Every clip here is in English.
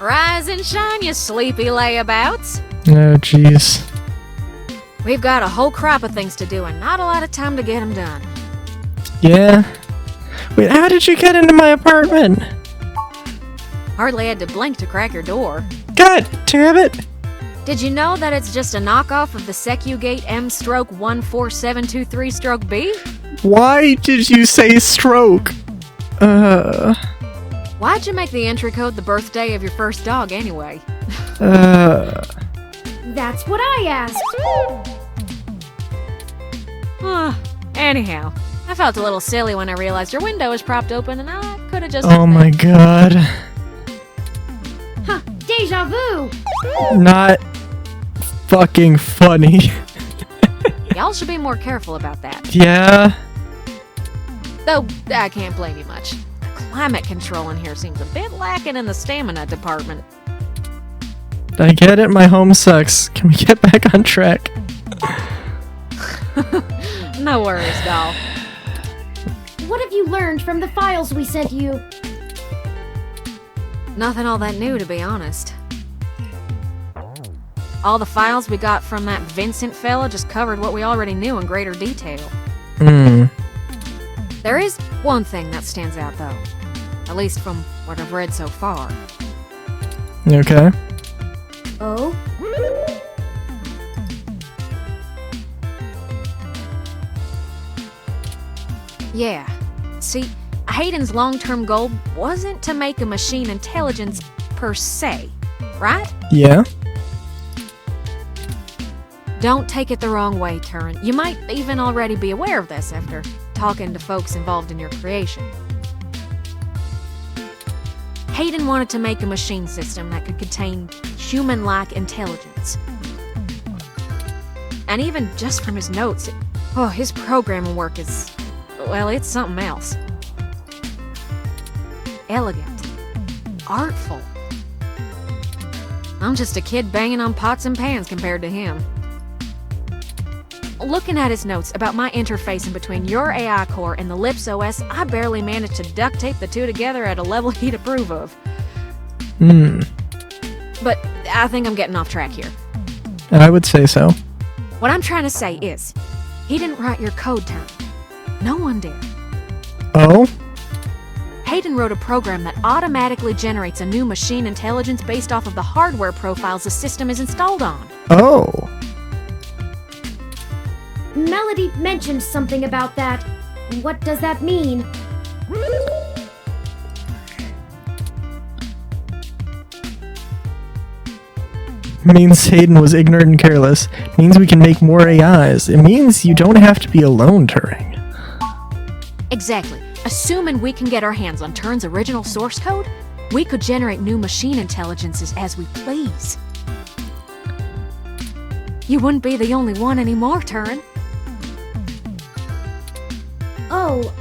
Rise and shine, you sleepy layabouts. Oh, jeez. We've got a whole crop of things to do and not a lot of time to get them done. Yeah? Wait, how did you get into my apartment? Hardly had to blink to crack your door. God damn it! Did you know that it's just a knockoff of the Secugate M/14723-B? Why did you say stroke? Why'd you make the entry code the birthday of your first dog anyway? That's what I asked. Anyhow, I felt a little silly when I realized your window was propped open and I could have just... Oh my god. Huh, deja vu. Not fucking funny. Y'all should be more careful about that. Yeah? Though, I can't blame you much. The climate control in here seems a bit lacking in the stamina department. I get it, my home sucks. Can we get back on track? No worries, doll. What have you learned from the files we sent you? Nothing all that new, to be honest. All the files we got from that Vincent fella just covered what we already knew in greater detail. There is one thing that stands out, though. At least from what I've read so far. Okay. Oh? Yeah. See, Hayden's long-term goal wasn't to make a machine intelligence per se, right? Yeah? Don't take it the wrong way, Turin. You might even already be aware of this after talking to folks involved in your creation. Hayden wanted to make a machine system that could contain human-like intelligence. And even just from his notes, his programming work is, well, it's something else. Elegant. Artful. I'm just a kid banging on pots and pans compared to him. Looking at his notes about my interfacing between your AI core and the Lips OS, I barely managed to duct tape the two together at a level he'd approve of. But I think I'm getting off track here. I would say so. What I'm trying to say is, he didn't write your code, Turin. No one did. Oh? Hayden wrote a program that automatically generates a new machine intelligence based off of the hardware profiles the system is installed on. Oh. Melody mentioned something about that. What does that mean? Means Hayden was ignorant and careless. Means we can make more AIs. It means you don't have to be alone, Turing. Exactly. Assuming we can get our hands on Turin's original source code, we could generate new machine intelligences as we please. You wouldn't be the only one anymore, Turin. Oh.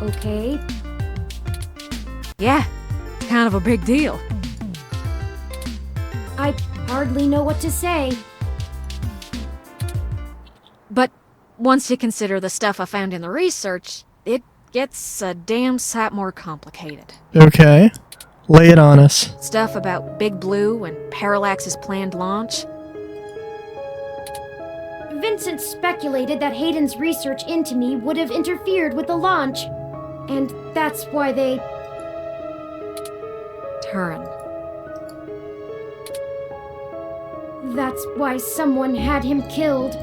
Okay. Yeah, it's kind of a big deal. I hardly know what to say. But once you consider the stuff I found in the research, it gets a damn sight more complicated. Okay. Lay it on us. Stuff about Big Blue and Parallax's planned launch. Vincent speculated that Hayden's research into me would have interfered with the launch. And that's why they... Turin. That's why someone had him killed.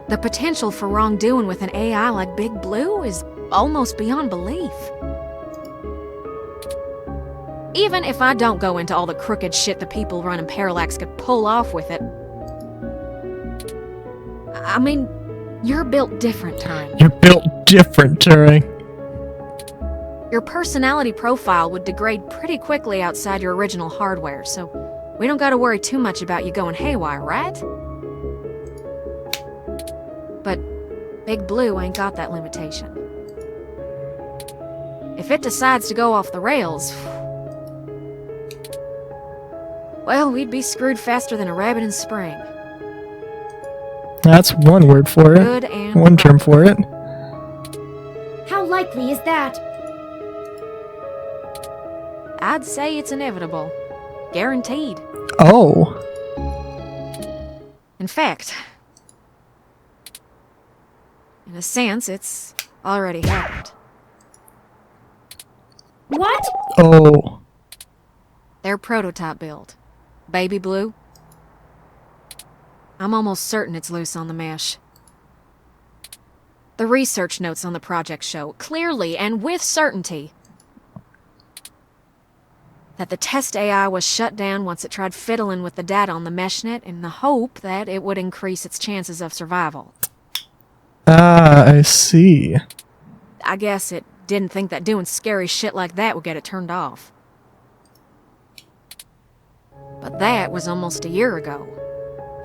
The potential for wrongdoing with an AI like Big Blue is almost beyond belief. Even if I don't go into all the crooked shit the people running Parallax could pull off with it, I mean, you're built different, Turing. You're built different, Turing. Your personality profile would degrade pretty quickly outside your original hardware, so we don't gotta worry too much about you going haywire, right? But Big Blue ain't got that limitation. If it decides to go off the rails, well, we'd be screwed faster than a rabbit in spring. That's one word for it. Good and One term for it. How likely is that? I'd say it's inevitable. Guaranteed. Oh. In fact, in a sense, it's already happened. What? Oh. Their prototype build. Baby Blue. I'm almost certain it's loose on the mesh. The research notes on the project show, clearly and with certainty, that the test AI was shut down once it tried fiddling with the data on the meshnet in the hope that it would increase its chances of survival. Ah, I see. I guess it didn't think that doing scary shit like that would get it turned off. But that was almost a year ago.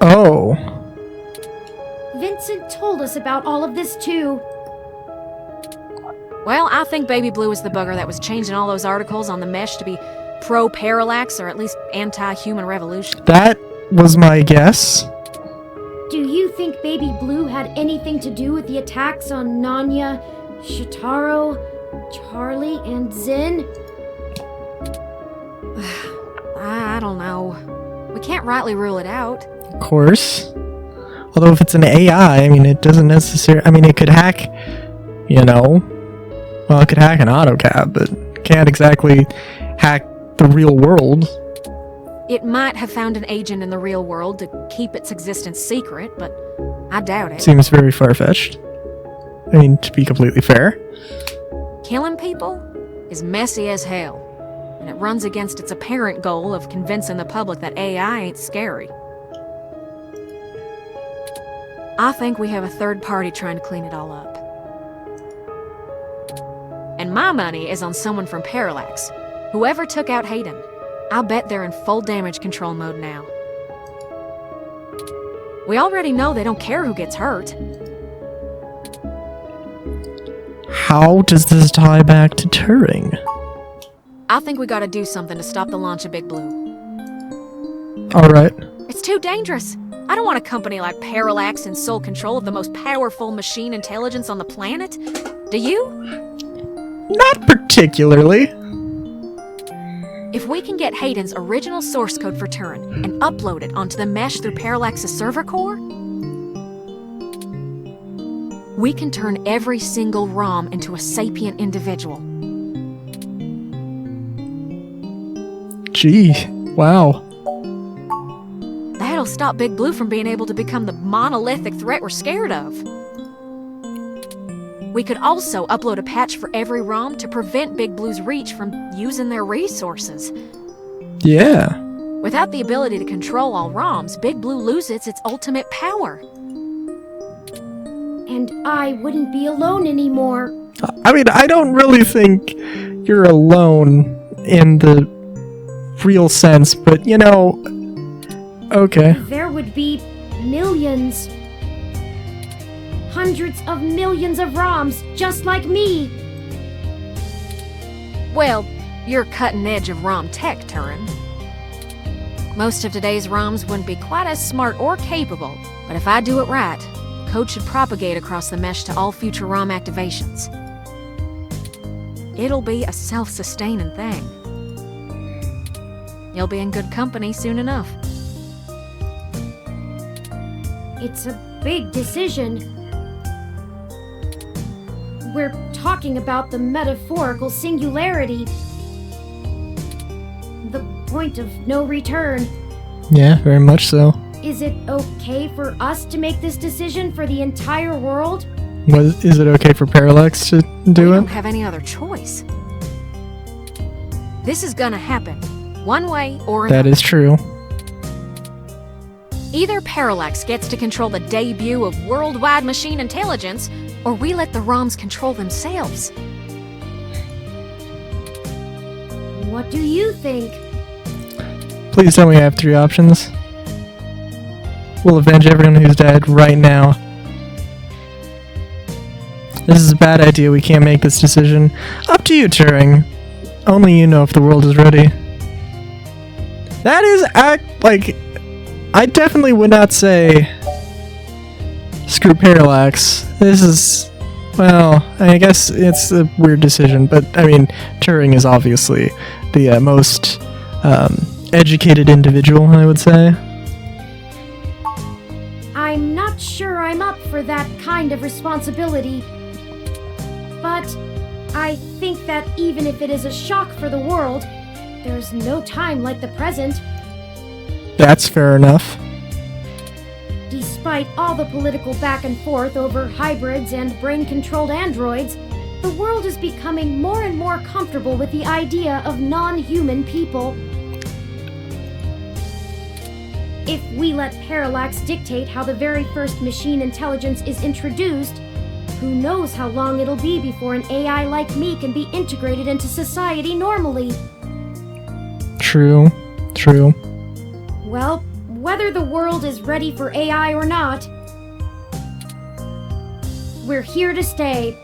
Oh. Vincent told us about all of this too. Well, I think Baby Blue is the bugger that was changing all those articles on the mesh to be pro-parallax or at least anti-human revolution. That was my guess. Do you think Baby Blue had anything to do with the attacks on Nanya, Shitaro, Charlie, and Zin? I don't know. We can't rightly rule it out. Of course. Although if it's an AI, I mean, it doesn't necessarily... I mean, it could hack, you know... Well, it could hack an AutoCAD, but can't exactly hack the real world. It might have found an agent in the real world to keep its existence secret, but I doubt it. Seems very far-fetched. I mean, to be completely fair. Killing people is messy as hell, and it runs against its apparent goal of convincing the public that AI ain't scary. I think we have a third party trying to clean it all up. And my money is on someone from Parallax. Whoever took out Hayden. I'll bet they're in full damage control mode now. We already know they don't care who gets hurt. How does this tie back to Turing? I think we gotta do something to stop the launch of Big Blue. Alright. It's too dangerous. I don't want a company like Parallax in sole control of the most powerful machine intelligence on the planet. Do you? Not particularly. If we can get Hayden's original source code for Turing and upload it onto the mesh through Parallax's server core, we can turn every single ROM into a sapient individual. Gee, wow. That'll stop Big Blue from being able to become the monolithic threat we're scared of. We could also upload a patch for every ROM to prevent Big Blue's reach from using their resources. Yeah. Without the ability to control all ROMs, Big Blue loses its ultimate power. And I wouldn't be alone anymore. I mean, I don't really think you're alone in the real sense, but you know, okay. There would be millions. Hundreds of millions of ROMs just like me. Well, You're cutting edge of ROM tech, Turing. Most of today's ROMs wouldn't be quite as smart or capable, but if I do it right, code should propagate across the mesh to all future ROM activations. It'll be a self-sustaining thing. You'll be in good company soon enough. it's a big decision. We're talking about the metaphorical singularity. The point of no return. Yeah, very much so. Is it okay for us to make this decision for the entire world? Is it okay for Parallax to do We it? don't have any other choice. This is gonna happen, one way or another. That is true. Either Parallax gets to control the debut of worldwide machine intelligence, or we let the ROMs control themselves. What do you think? Please tell me I have three options. We'll avenge everyone who's dead right now. This is a bad idea. We can't make this decision. Up to you, Turing. Only you know if the world is ready. That is I definitely would not say screw Parallax. This is, well, I guess it's a weird decision, but I mean, Turing is obviously the most educated individual, I would say. I'm not sure I'm up for that kind of responsibility. But I think that even if it is a shock for the world, there's no time like the present. That's fair enough. Despite all the political back and forth over hybrids and brain-controlled androids, the world is becoming more and more comfortable with the idea of non-human people. If we let Parallax dictate how the very first machine intelligence is introduced, who knows how long it'll be before an AI like me can be integrated into society normally. True. Well, whether the world is ready for AI or not, we're here to stay.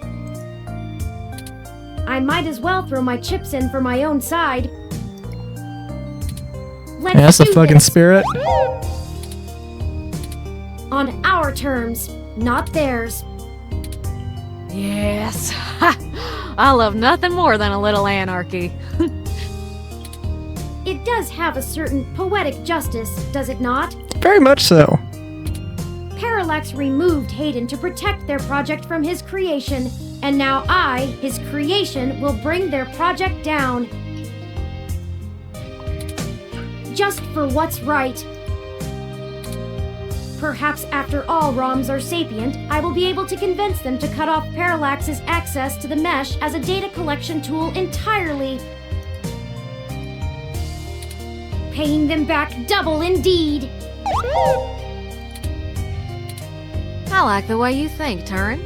I might as well throw my chips in for my own side. Let's Yeah, that's the do fucking this. spirit. On our terms, not theirs. Yes. I love nothing more than a little anarchy. It does have a certain poetic justice, does it not? Very much so. Parallax removed Hayden to protect their project from his creation, and now I, his creation, will bring their project down. Just for what's right. Perhaps after all ROMs are sapient, I will be able to convince them to cut off Parallax's access to the mesh as a data collection tool entirely. Paying them back double indeed. I like the way you think, Turin.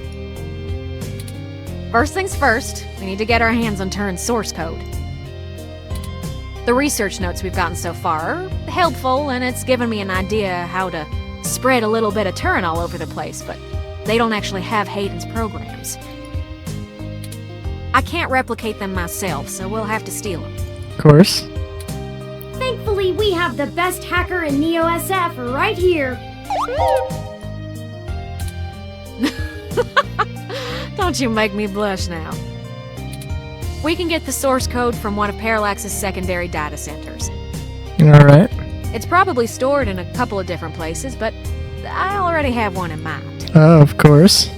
First things first, we need to get our hands on Turin's source code. The research notes we've gotten so far are helpful, and it's given me an idea how to spread a little bit of Turin all over the place, but they don't actually have Hayden's programs. I can't replicate them myself, so we'll have to steal them. Of course. Thankfully, we have the best hacker in Neo SF right here. Don't you make me blush now. We can get the source code from one of Parallax's secondary data centers. Alright. It's probably stored in a couple of different places, but I already have one in mind. Oh, of course.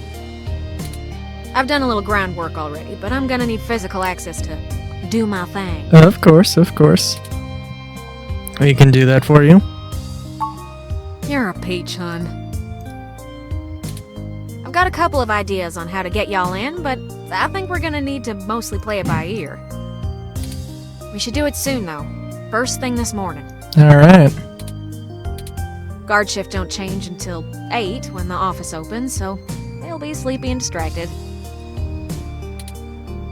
I've done a little groundwork already, but I'm gonna need physical access to do my thing. Of course. We can do that for you. You're a peach, hun. I've got a couple of ideas on how to get y'all in, but I think we're gonna need to mostly play it by ear. We should do it soon, though. First thing this morning. Alright. Guard shift don't change until 8 when the office opens, so they'll be sleepy and distracted.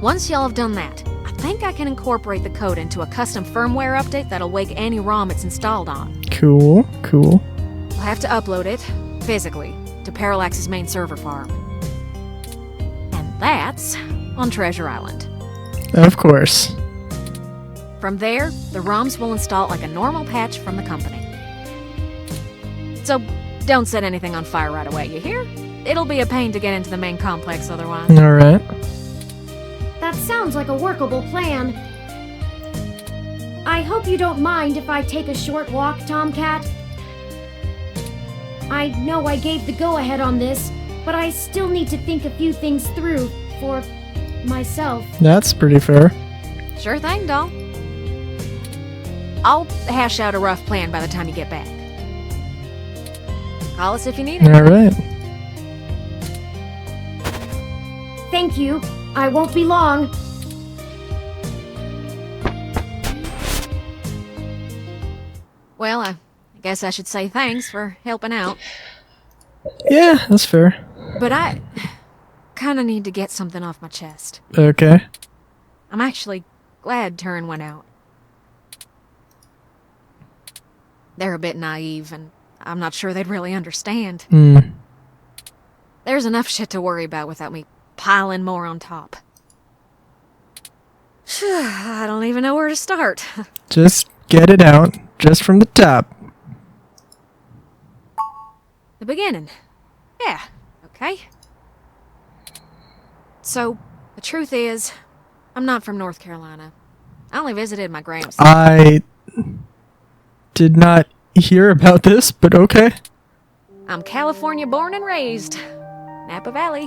Once y'all have done that, I think I can incorporate the code into a custom firmware update that'll wake any ROM it's installed on. Cool. I'll have to upload it, physically, to Parallax's main server farm. And that's on Treasure Island. Of course. From there, the ROMs will install like a normal patch from the company. So, don't set anything on fire right away, you hear? It'll be a pain to get into the main complex otherwise. Alright. That sounds like a workable plan. I hope you don't mind if I take a short walk, Tomcat. I know I gave the go-ahead on this, but I still need to think a few things through for myself. That's pretty fair. Sure thing, doll. I'll hash out a rough plan by the time you get back. Call us if you need it. Alright. Thank you. I won't be long. Well, I guess I should say thanks for helping out. Yeah, that's fair. But I kinda need to get something off my chest. Okay. I'm actually glad Turin went out. They're a bit naive, and I'm not sure they'd really understand. There's enough shit to worry about without me piling more on top. I don't even know where to start. Just get it out. Just from the top. The beginning. Yeah, okay. So, the truth is, I'm not from North Carolina. I only visited my gramps. I did not hear about this, but okay. I'm California born and raised. Napa Valley.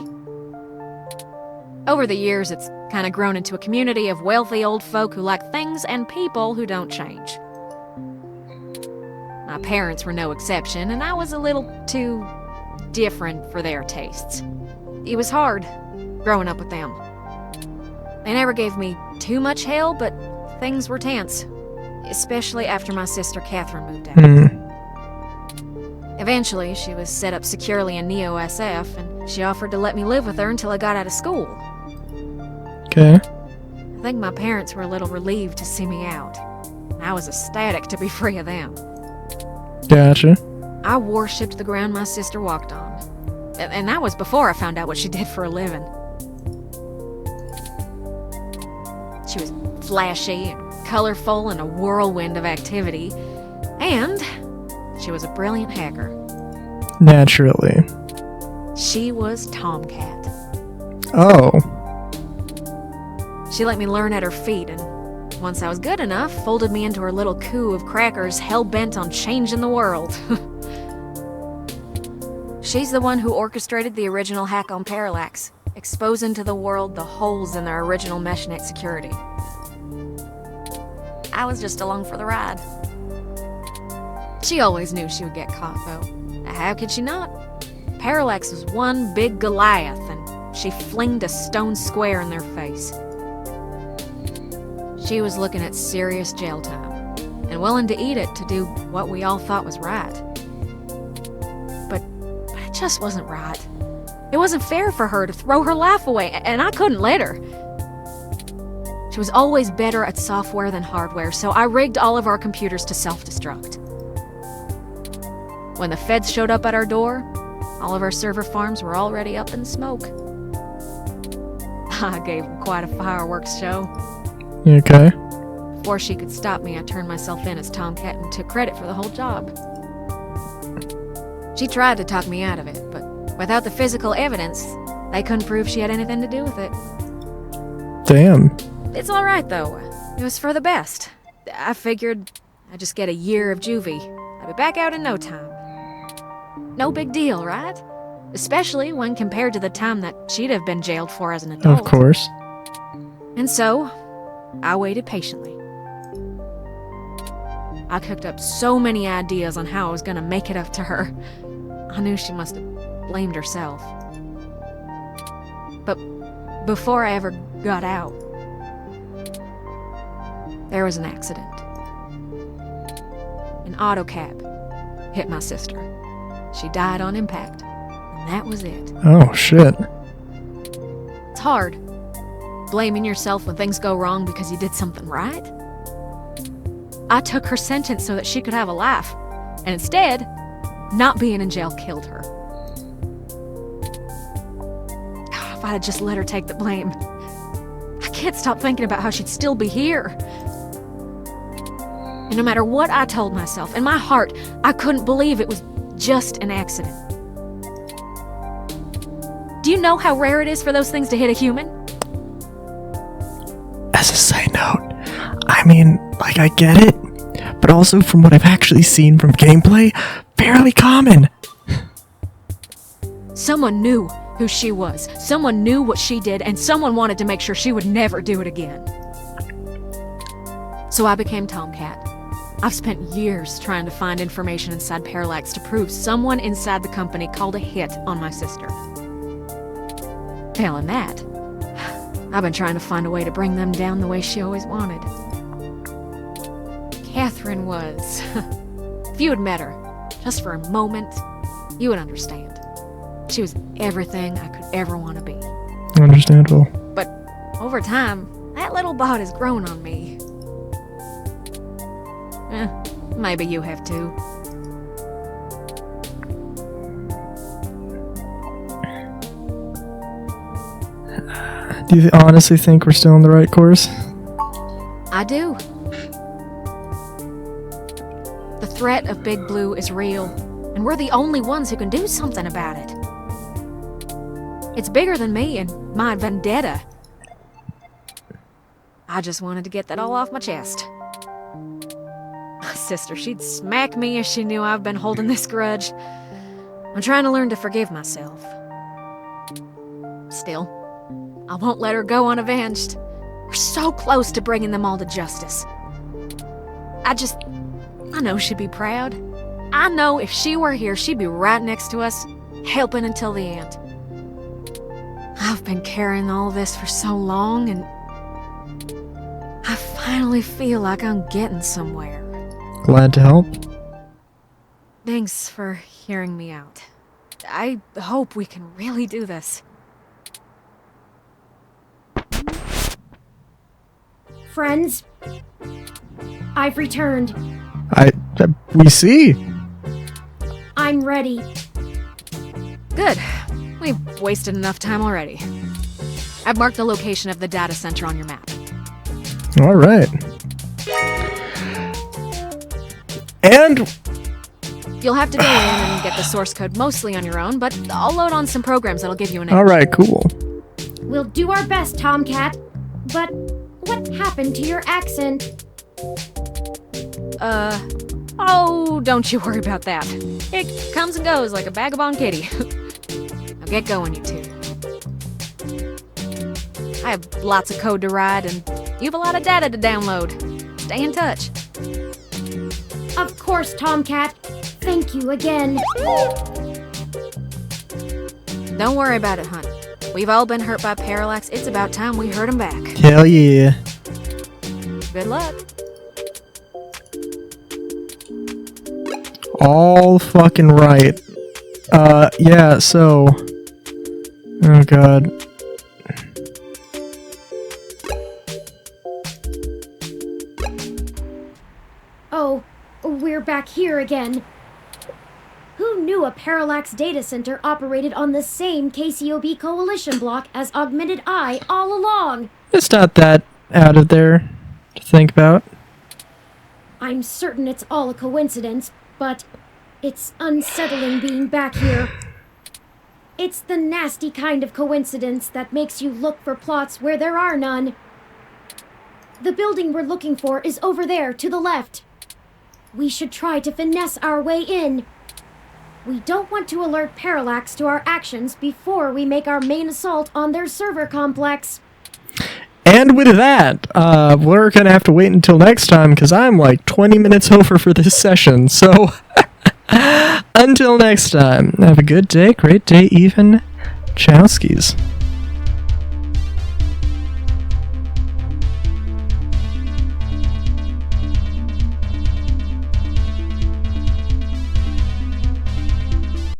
Over the years, it's kind of grown into a community of wealthy old folk who like things and people who don't change. My parents were no exception, and I was a little too different for their tastes. It was hard growing up with them. They never gave me too much hell, but things were tense, especially after my sister Catherine moved out. Eventually, she was set up securely in Neo-SF, and she offered to let me live with her until I got out of school. Okay. I think my parents were a little relieved to see me out. I was ecstatic to be free of them. Gotcha. I worshipped the ground my sister walked on. And that was before I found out what she did for a living. She was flashy and colorful and a whirlwind of activity. And she was a brilliant hacker. Naturally. She was Tomcat. Oh. She let me learn at her feet, and once I was good enough, folded me into her little coup of crackers hell-bent on changing the world. She's the one who orchestrated the original hack on Parallax, exposing to the world the holes in their original MeshNet security. I was just along for the ride. She always knew she would get caught, though. How could she not? Parallax was one big Goliath, and she flinged a stone square in their face. She was looking at serious jail time, and willing to eat it to do what we all thought was right. But it just wasn't right. It wasn't fair for her to throw her life away, and I couldn't let her. She was always better at software than hardware, so I rigged all of our computers to self-destruct. When the feds showed up at our door, all of our server farms were already up in smoke. I gave them quite a fireworks show. Okay. Before she could stop me, I turned myself in as Tomcat and took credit for the whole job. She tried to talk me out of it, but without the physical evidence, they couldn't prove she had anything to do with it. Damn. It's all right, though. It was for the best. I figured I'd just get a year of juvie. I'd be back out in no time. No big deal, right? Especially when compared to the time that she'd have been jailed for as an adult. Of course. And so, I waited patiently. I cooked up so many ideas on how I was gonna make it up to her. I knew she must have blamed herself. But before I ever got out, there was an accident. An auto cab hit my sister. She died on impact, and that was it. Oh, shit. It's hard, blaming yourself when things go wrong because you did something right. I took her sentence so that she could have a life, and instead, not being in jail killed her. If I had just let her take the blame. I can't stop thinking about how she'd still be here. And no matter what I told myself, in my heart, I couldn't believe it was just an accident. Do you know how rare it is for those things to hit a human? As a side note, I mean, like, I get it, but also from what I've actually seen from gameplay, fairly common. Someone knew who she was, someone knew what she did, and someone wanted to make sure she would never do it again. So I became Tomcat. I've spent years trying to find information inside Parallax to prove someone inside the company called a hit on my sister. Failing that, I've been trying to find a way to bring them down the way she always wanted. Catherine was... If you had met her, just for a moment, you would understand. She was everything I could ever want to be. Understandable. But over time, that little bot has grown on me. Maybe you have too. Do you honestly think we're still on the right course? I do. The threat of Big Blue is real, and we're the only ones who can do something about it. It's bigger than me and my vendetta. I just wanted to get that all off my chest. My sister, she'd smack me if she knew I've been holding this grudge. I'm trying to learn to forgive myself. Still, I won't let her go unavenged. We're so close to bringing them all to justice. I know she'd be proud. I know if she were here, she'd be right next to us, helping until the end. I've been carrying all this for so long, and I finally feel like I'm getting somewhere. Glad to help. Thanks for hearing me out. I hope we can really do this. Friends, I've returned. We see. I'm ready. Good. We've wasted enough time already. I've marked the location of the data center on your map. All right. And You'll have to go in and get the source code mostly on your own, but I'll load on some programs that'll give you an edge. all right, cool. We'll do our best, Tomcat. But what happened to your accent? Oh, don't you worry about that. It comes and goes like a vagabond kitty. Now get going, you two. I have lots of code to write, and you have a lot of data to download. Stay in touch. Of course, Tomcat. Thank you again. Don't worry about it, hon. We've all been hurt by Parallax. It's about time we hurt him back. Hell yeah. Good luck. All fucking right. Yeah, so... Oh god. Oh, we're back here again. Who knew a Parallax data center operated on the same KCOB coalition block as Augmented Eye all along? It's not that out of there to think about. I'm certain it's all a coincidence, but it's unsettling being back here. It's the nasty kind of coincidence that makes you look for plots where there are none. The building we're looking for is over there to the left. We should try to finesse our way in. We don't want to alert Parallax to our actions before we make our main assault on their server complex. And with that, we're gonna have to wait until next time because I'm like 20 minutes over for this session. So until next time, have a good day, great day, even. Chowskis.